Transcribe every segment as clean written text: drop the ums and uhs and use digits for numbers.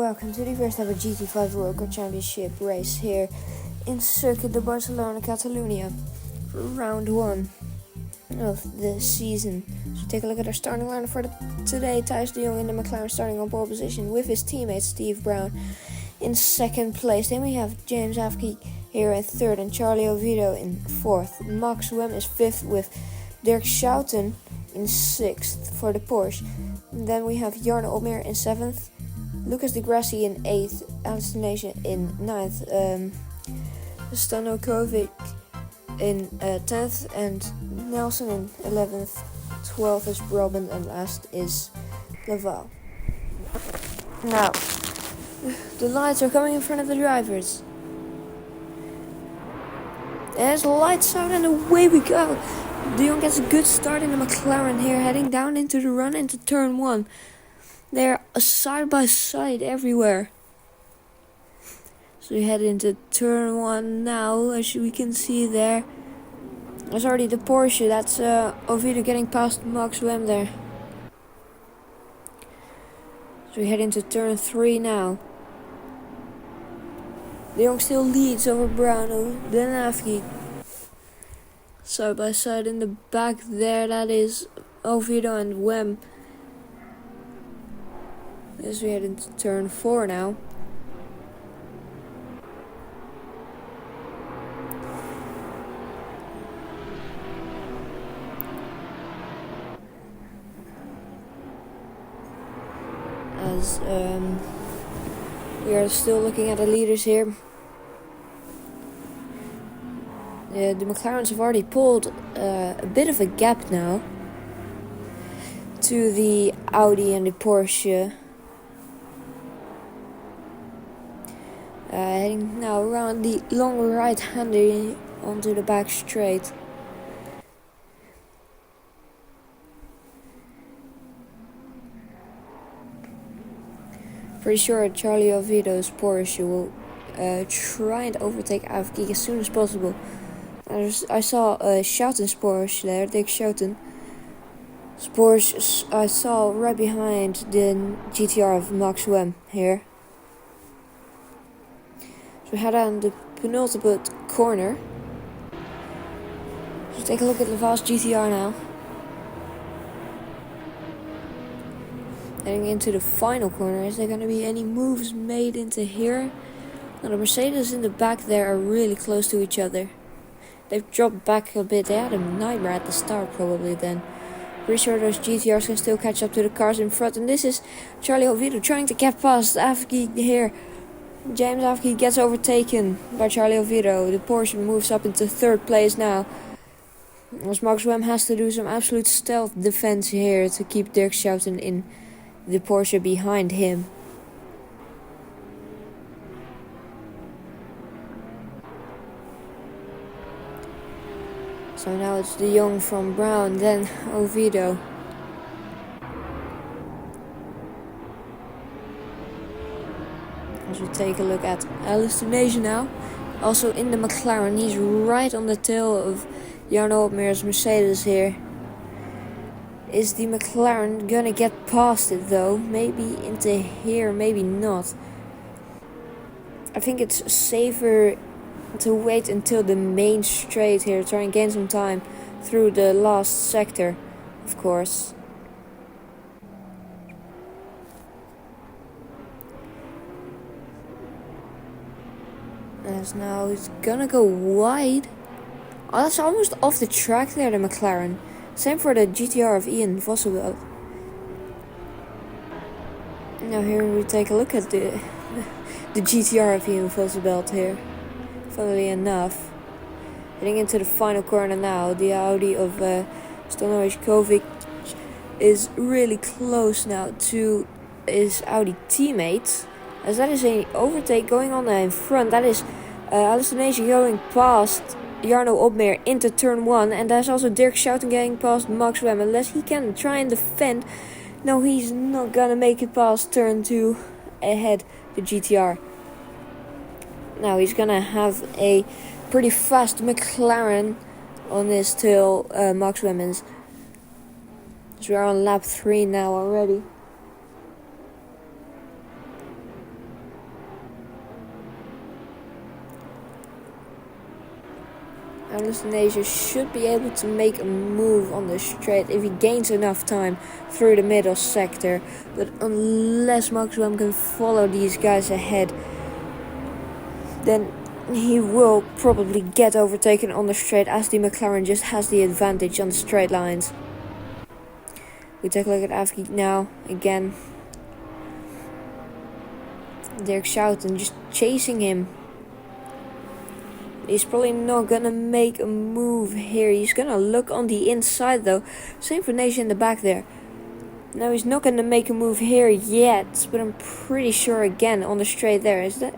welcome to the first ever GT5 Roadcar Championship race here in Circuit de Barcelona, Catalonia for round 1 of the season. So take a look at our starting lineup for today. Thijs de Jong in the McLaren starting on pole position with his teammate Steve Brown in second place. Then we have James Afke here in third and Charlie Oviedo in fourth. Max Wem is fifth with Dirk Schouten in sixth for the Porsche. And then we have Jarno Opmeer in seventh, Lucas de Grassi in 8th, Alistair Nation in 9th, Stanokovic in 10th, and Nelson in 11th. 12th is Robin, and last is Laval. Now, the lights are coming in front of the drivers. There's lights out and away we go. De Jong gets a good start in the McLaren here, heading down into the run into turn 1. They're side by side everywhere. So we head into turn 1 now, as we can see there. There's already the Porsche, that's Oviedo getting past Max Wem there. So we head into turn 3 now. De Jong still leads over Brown, then Afke. Side by side in the back there, that is Oviedo and Wem. As we head into turn 4 now. As we are still looking at the leaders here. The McLarens have already pulled a bit of a gap now to the Audi and the Porsche. Heading now around the long right-hander onto the back straight. Pretty sure Charlie Oviedo's Porsche will try and overtake Afke as soon as possible. I saw Schouten's Porsche there, Dirk Schouten. Porsche I saw right behind the GTR of Max Wem here. So we head on the penultimate corner. So take a look at Laval's GTR now. Heading into the final corner. Is there going to be any moves made into here? Now the Mercedes in the back there are really close to each other. They've dropped back a bit. They had a nightmare at the start probably then. Pretty sure those GTRs can still catch up to the cars in front. And this is Charlie Oviedo trying to get past Afke here. James Afke gets overtaken by Charlie Oviedo. The Porsche moves up into third place now. As Max Wem has to do some absolute stealth defense here to keep Dirk Schouten in the Porsche behind him. So now it's De Jong from Brown, then Oviedo. As we take a look at Alistair Nation now. Also in the McLaren, he's right on the tail of Jarno Opmeer's Mercedes here. Is the McLaren gonna get past it though? Maybe into here, maybe not. I think it's safer to wait until the main straight here, try and gain some time through the last sector, of course. As now he's gonna go wide. Oh, that's almost off the track there, the McLaren. Same for the GTR of Ian Vosselveld. Now here we take a look at the GTR of Ian Vosselveld here. Funnily enough. Heading into the final corner now. The Audi of Stanokovic is really close now to his Audi teammates. As that is an overtake going on in front. That is Alistair Nation going past Jarno Opmeer into turn 1, and there's also Dirk Schouten getting past Max Wem. Unless he can try and defend. No, he's not gonna make it past turn 2 ahead the GTR. Now he's gonna have a pretty fast McLaren on his tail, Max Wem is. So we are on lap 3 now already. Anastasia should be able to make a move on the straight if he gains enough time through the middle sector. But unless Maxwell can follow these guys ahead, then he will probably get overtaken on the straight, as the McLaren just has the advantage on the straight lines. We take a look at Afgeek now again. Dirk Schouten just chasing him. He's probably not gonna make a move here. He's gonna look on the inside though. Same for Nation in the back there. Now he's not gonna make a move here yet, but I'm pretty sure again on the straight there. Is that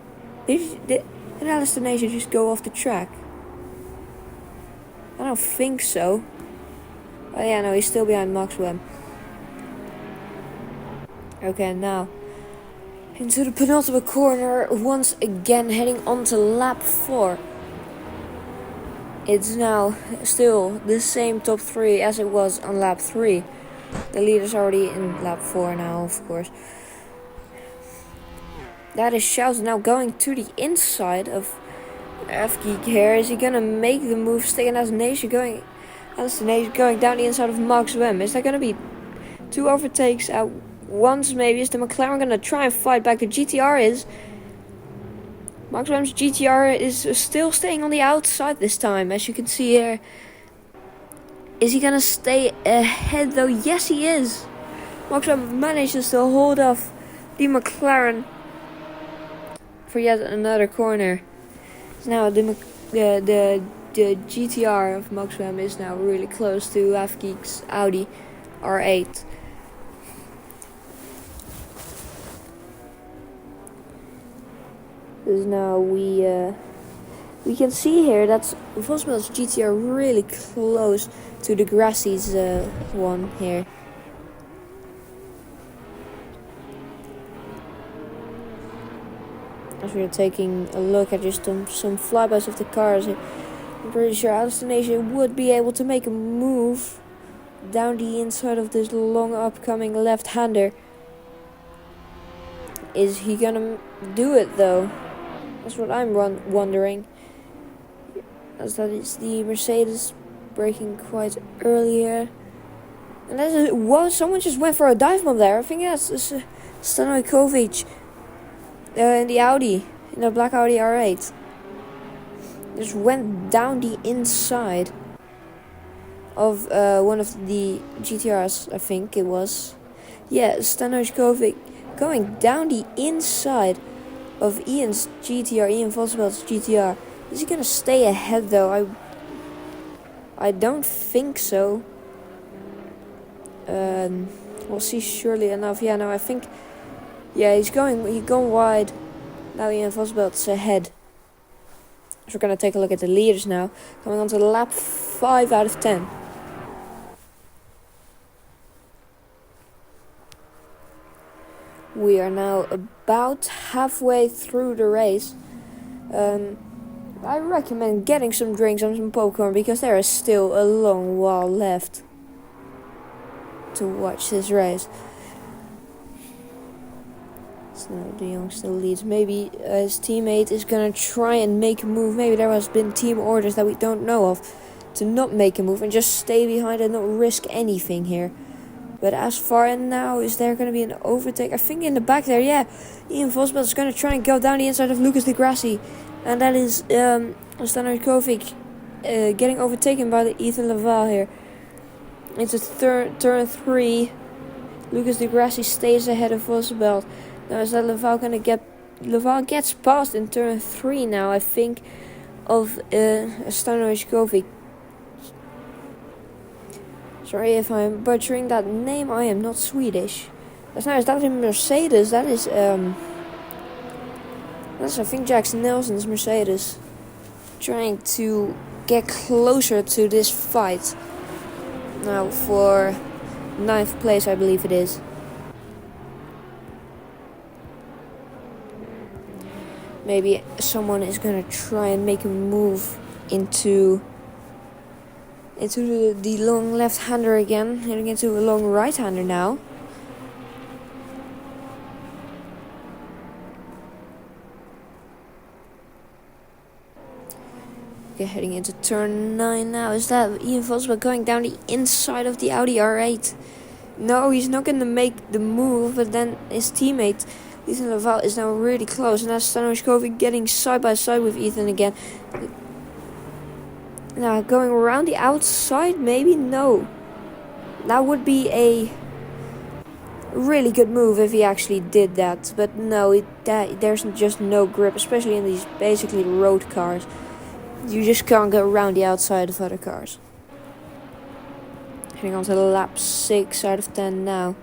did Alistair Nation just go off the track? I don't think so. Oh yeah, no, he's still behind Maxwell. Okay, now into the penultimate corner once again, heading on to lap 4. It's now still the same top 3 as it was on lap 3. The leader's already in lap 4 now, of course. That is Schouten now going to the inside of Afgeek here. Is he gonna make the move? Sticking as Nation going down the inside of Max Wem. Is that gonna be 2 overtakes at once maybe? Is the McLaren gonna try and fight back? The GTR is. Max Wem's GTR is still staying on the outside this time, as you can see here. Is he gonna stay ahead though? Yes, he is. Max Wem manages to hold off the McLaren for yet another corner. Now the GTR of Max Wem is now really close to Afgeek's Audi R8. Because now we can see here that Vosmel's GTR really close to the Grassie's one here. As we are taking a look at just some flybys of the cars, I'm pretty sure Alistair would be able to make a move down the inside of this long upcoming left-hander. Is he gonna do it though? That's what I'm wondering. As that is the Mercedes braking quite early here. And that's someone just went for a dive bomb there. I think that's Stanojkovic in the Audi, in the black Audi R8. Just went down the inside of one of the GTRs, I think it was. Yeah, Stanojkovic going down the inside of Ian's GTR, Ian Vosbelt's GTR. Is he gonna stay ahead though? I don't think so. We'll see surely enough. Yeah, no, I think. Yeah, he's going wide. Now Ian Vosbelt's ahead. So we're gonna take a look at the leaders now. Coming on to lap 5 out of 10. We are now about halfway through the race. I recommend getting some drinks and some popcorn because there is still a long while left to watch this race. So De Jong still leads. Maybe his teammate is gonna try and make a move. Maybe there has been team orders that we don't know of to not make a move and just stay behind and not risk anything here. But as far now, is there going to be an overtake? I think in the back there, yeah. Ian Vosbelt is going to try and go down the inside of Lucas de Grassi. And that is Stanojkovic getting overtaken by the Ethan Laval here. It's a turn 3. Lucas de Grassi stays ahead of Vosbelt. Now is that Laval going to get... Laval gets past in turn 3 now, I think, of Stanojkovic. Sorry if I'm butchering that name. I am not Swedish. That's nice. That is Mercedes. That is that's I think Jackson Nelson's Mercedes. Trying to get closer to this fight. Now for 9th place, I believe it is. Maybe someone is gonna try and make a move into the long left-hander again, heading into a long right-hander now. heading into turn 9 now. Is that Ian Vosberg going down the inside of the Audi R8? No, he's not going to make the move, but then his teammate Ethan Laval is now really close, and that's Stanoshkovic getting side by side with Ethan again. Now going around the outside, maybe? No. That would be a really good move if he actually did that, but no, there's just no grip, especially in these basically road cars. You just can't go around the outside of other cars. Heading on to lap 6 out of 10 now.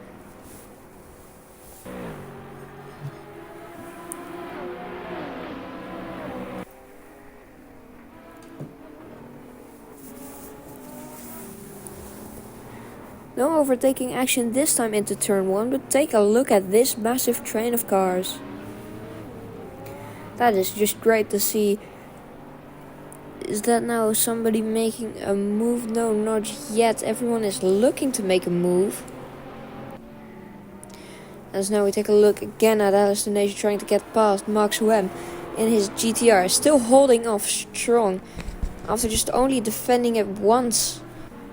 No overtaking action this time into turn 1, but take a look at this massive train of cars. That is just great to see. Is that now somebody making a move? No, not yet. Everyone is looking to make a move. As now we take a look again at Alistair Nation trying to get past Max Wem in his GTR. Still holding off strong. After just only defending it once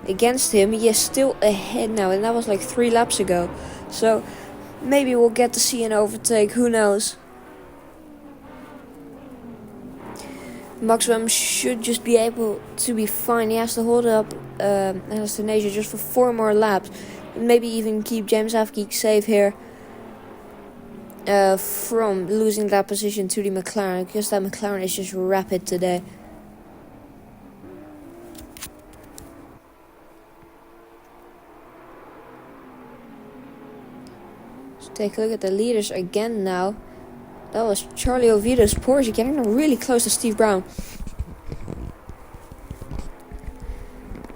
against him, he is still ahead now. And that was like 3 laps ago. So maybe we'll get to see an overtake. Who knows? Max Wem should just be able to be fine. He has to hold up Alistair Nation just for 4 more laps. And maybe even keep James Afgeek safe here. From losing that position to the McLaren, because that McLaren is just rapid today. So take a look at the leaders again now. That was Charlie Oviedo's Porsche getting really close to Steve Brown.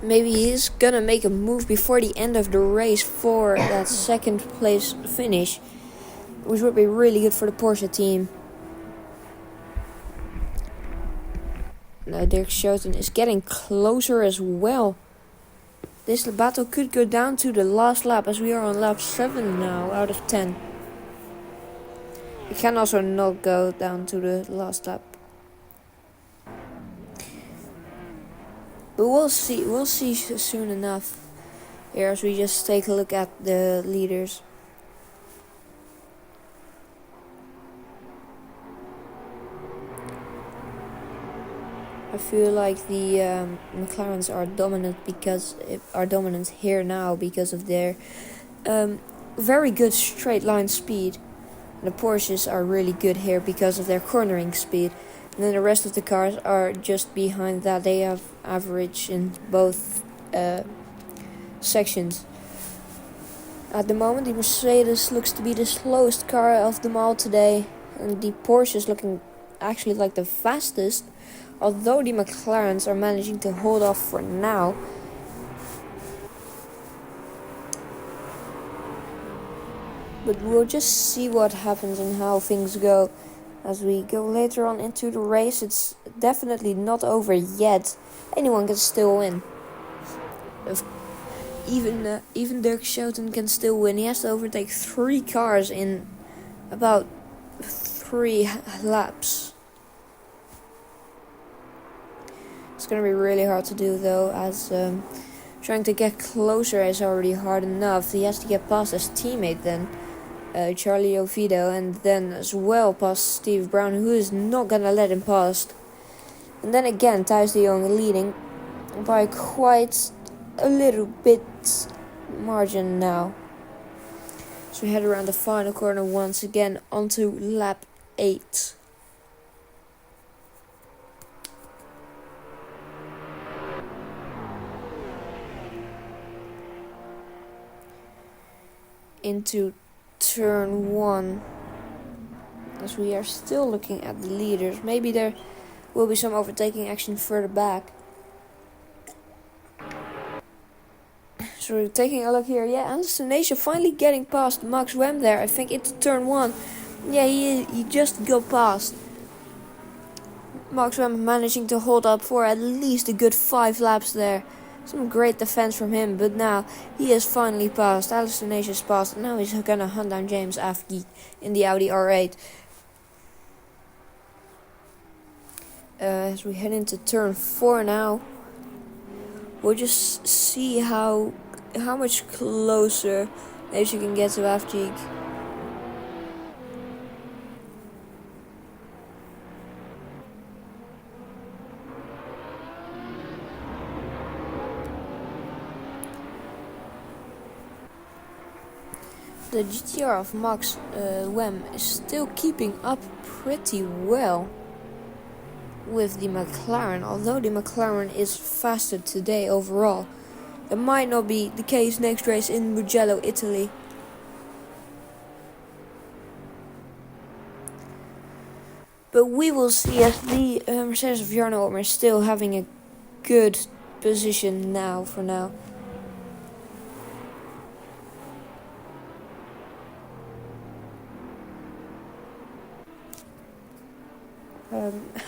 Maybe he's gonna make a move before the end of the race for that second place finish, which would be really good for the Porsche team. Now Dirk Schouten is getting closer as well. This battle could go down to the last lap, as we are on lap 7 now out of 10. It can also not go down to the last lap. But we'll see soon enough. Here as we just take a look at the leaders. I feel like the McLarens are dominant here now because of their very good straight line speed. And the Porsches are really good here because of their cornering speed. And then the rest of the cars are just behind that. They have average in both sections. At the moment, the Mercedes looks to be the slowest car of them all today. And the Porsche is looking actually like the fastest. Although the McLarens are managing to hold off for now. But we'll just see what happens and how things go as we go later on into the race. It's definitely not over yet. Anyone can still win. Even Dirk Schouten can still win. He has to overtake 3 cars in about 3 laps. It's going to be really hard to do though, as trying to get closer is already hard enough. He has to get past his teammate then, Charlie Oviedo, and then as well past Steve Brown, who is not going to let him past. And then again, Thijs de Jong leading by quite a little bit margin now. So we head around the final corner once again onto lap 8. Into turn 1, as we are still looking at the leaders. Maybe there will be some overtaking action further back. So we're taking a look here. Yeah, Alistair Nation finally getting past Max Wem there. I think into turn 1. Yeah, he just got past. Max Wem managing to hold up for at least a good 5 laps there. Some great defense from him, but now he has finally passed. Alistair Nation is passed, and now he's gonna hunt down James Afgeek in the Audi R8. as we head into turn 4 now. We'll just see how much closer as you can get to Afjik. The GTR of Max Wem is still keeping up pretty well with the McLaren, although the McLaren is faster today overall. That might not be the case next race in Mugello, Italy. But we will see, as the Mercedes of Jarno Omer is still having a good position now for now.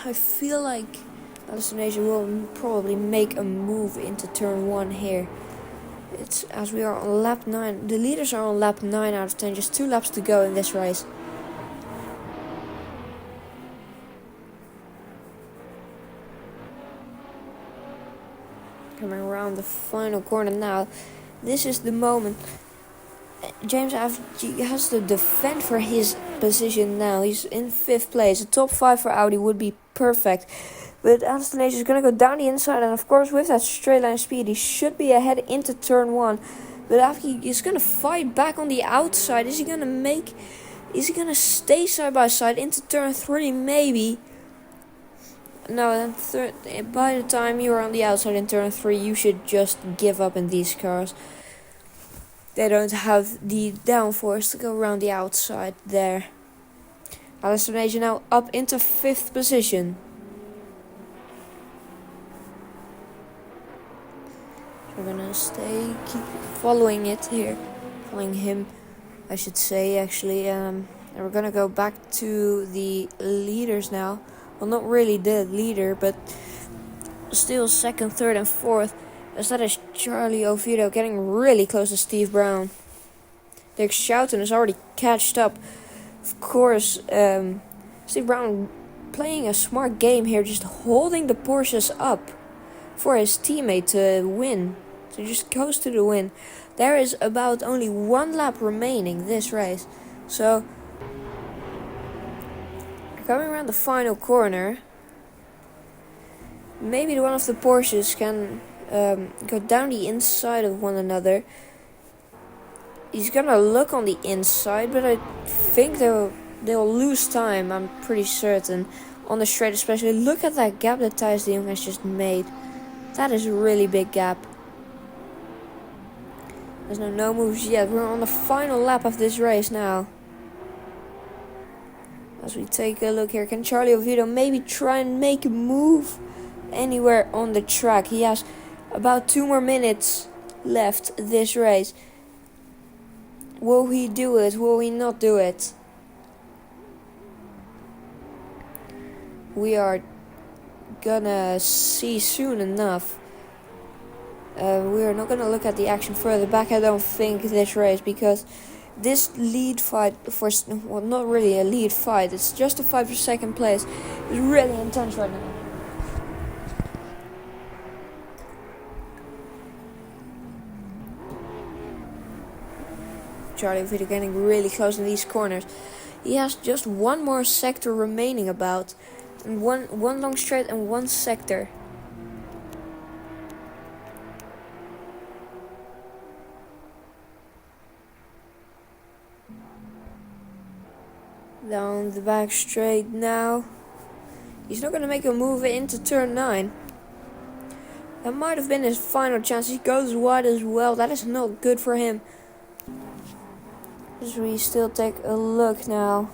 I feel like Destination will probably make a move into turn 1 here. It's as we are on lap 9. The leaders are on lap 9 out of 10. Just 2 laps to go in this race. Coming around the final corner now. This is the moment. James Afjik has to defend for his position now. He's in 5th place. A top 5 for Audi would be perfect. But Destination is going to go down the inside. And of course, with that straight line speed, he should be ahead into turn 1. But Afjik is going to fight back on the outside. Is he going to stay side by side into turn 3? Maybe. No, then by the time you're on the outside in turn 3, you should just give up in these cars. They don't have the downforce to go around the outside there. Destination now up into 5th position. So we're gonna keep following it here. Following him, I should say, actually. And we're gonna go back to the leaders now. Well, not really the leader, but still 2nd, 3rd, and 4th. As that is Charlie Oviedo getting really close to Steve Brown. Dirk Schouten is already catched up. Of course, Steve Brown playing a smart game here, just holding the Porsches up for his teammate to win. So just goes to the win. There is about only 1 lap remaining this race. So, coming around the final corner, maybe one of the Porsches can go down the inside of one another. He's gonna look on the inside, but I think they'll lose time. I'm pretty certain on the straight, especially. Look at that gap that Thijs de Jong has just made. That is a really big gap. There's no moves yet. We're on the final lap of this race now. As we take a look here, can Charlie Oviedo maybe try and make a move anywhere on the track? He has about 2 more minutes left this race. Will he do it? Will he not do it? We are gonna see soon enough. We are not gonna look at the action further back, I don't think, this race, because this lead fight, well, not really a lead fight, it's just a fight for 2nd place, is really intense right now. Charlie Oviedo getting really close in these corners. He has just 1 more sector remaining about. And one long straight and 1 sector. Down the back straight now. He's not going to make a move into turn 9. That might have been his final chance. He goes wide as well. That is not good for him. As we still take a look now.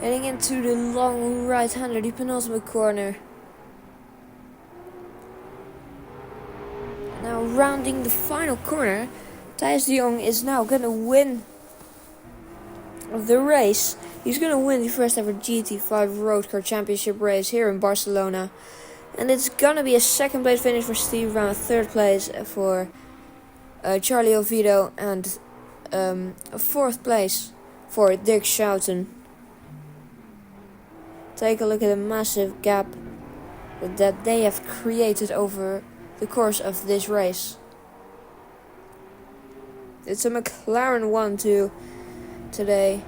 Heading into the long right-hander, the penultimate corner. Now rounding the final corner, Thijs de Jong is now going to win the race. He's going to win the first ever GT5 Roadcar Championship race here in Barcelona. And it's going to be a 2nd place finish for Steve Brown, 3rd place for Charlie Oviedo, and a 4th place for Dirk Schouten. take a look at the massive gap that they have created over the course of this race. It's a McLaren 1-2 today.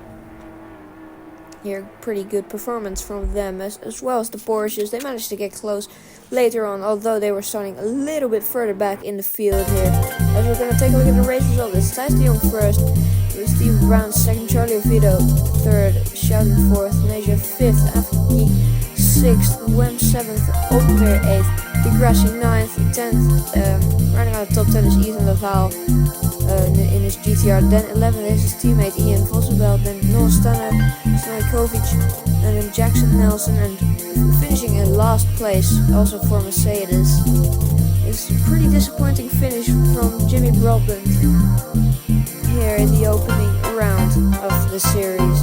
Here, pretty good performance from them as well as the Porsches. They managed to get close later on, although they were starting a little bit further back in the field here. As we're going to take a look at the race result, it's Thijs de Jong first, with Steve Brown second, Charlie Oviedo third, Sheldon fourth, Naja fifth, Afki sixth, Wem seventh, Openweer eighth, Degrassi ninth, 10th. Running out of top 10 is Ethan Laval in his GTR. Then 11th is his teammate Ian Vossenbelt, then Noah Stanner, Stojkovic, and then Jackson Nelson, and finishing in last place, also for Mercedes. It's a pretty disappointing finish from Jimmy Broadbent here in the opening round of the series.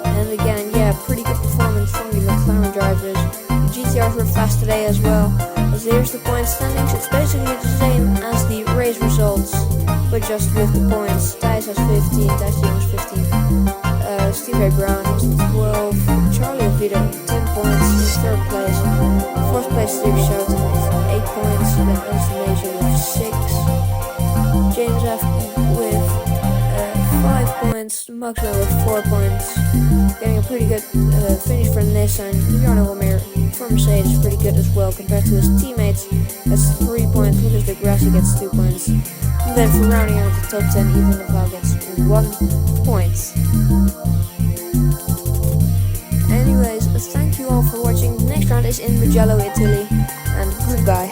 And again, yeah, pretty good performance from the McLaren drivers. The GTRs were fast today as well. As here's the point standings, it's basically the same as the race results, but just with the points. Thijs has 15, Thijs de Jong has 15, Steve Brown has 12, Charlie Oviedo 10 points in third place, fourth place Steve Shelton with 8 points, then Ernst with 6, James F with 5 points, Maxwell with 4 points, getting a pretty good finish for Nissan. Bjarne Romeyer for Mercedes pretty good as well compared to his teammates. That's 3 points, Lucas de Grassi gets 2 points. And then for rounding out the top 10, Ethan Laval gets 1 point. Anyways, thank you all for watching. The next round is in Mugello, Italy, and goodbye.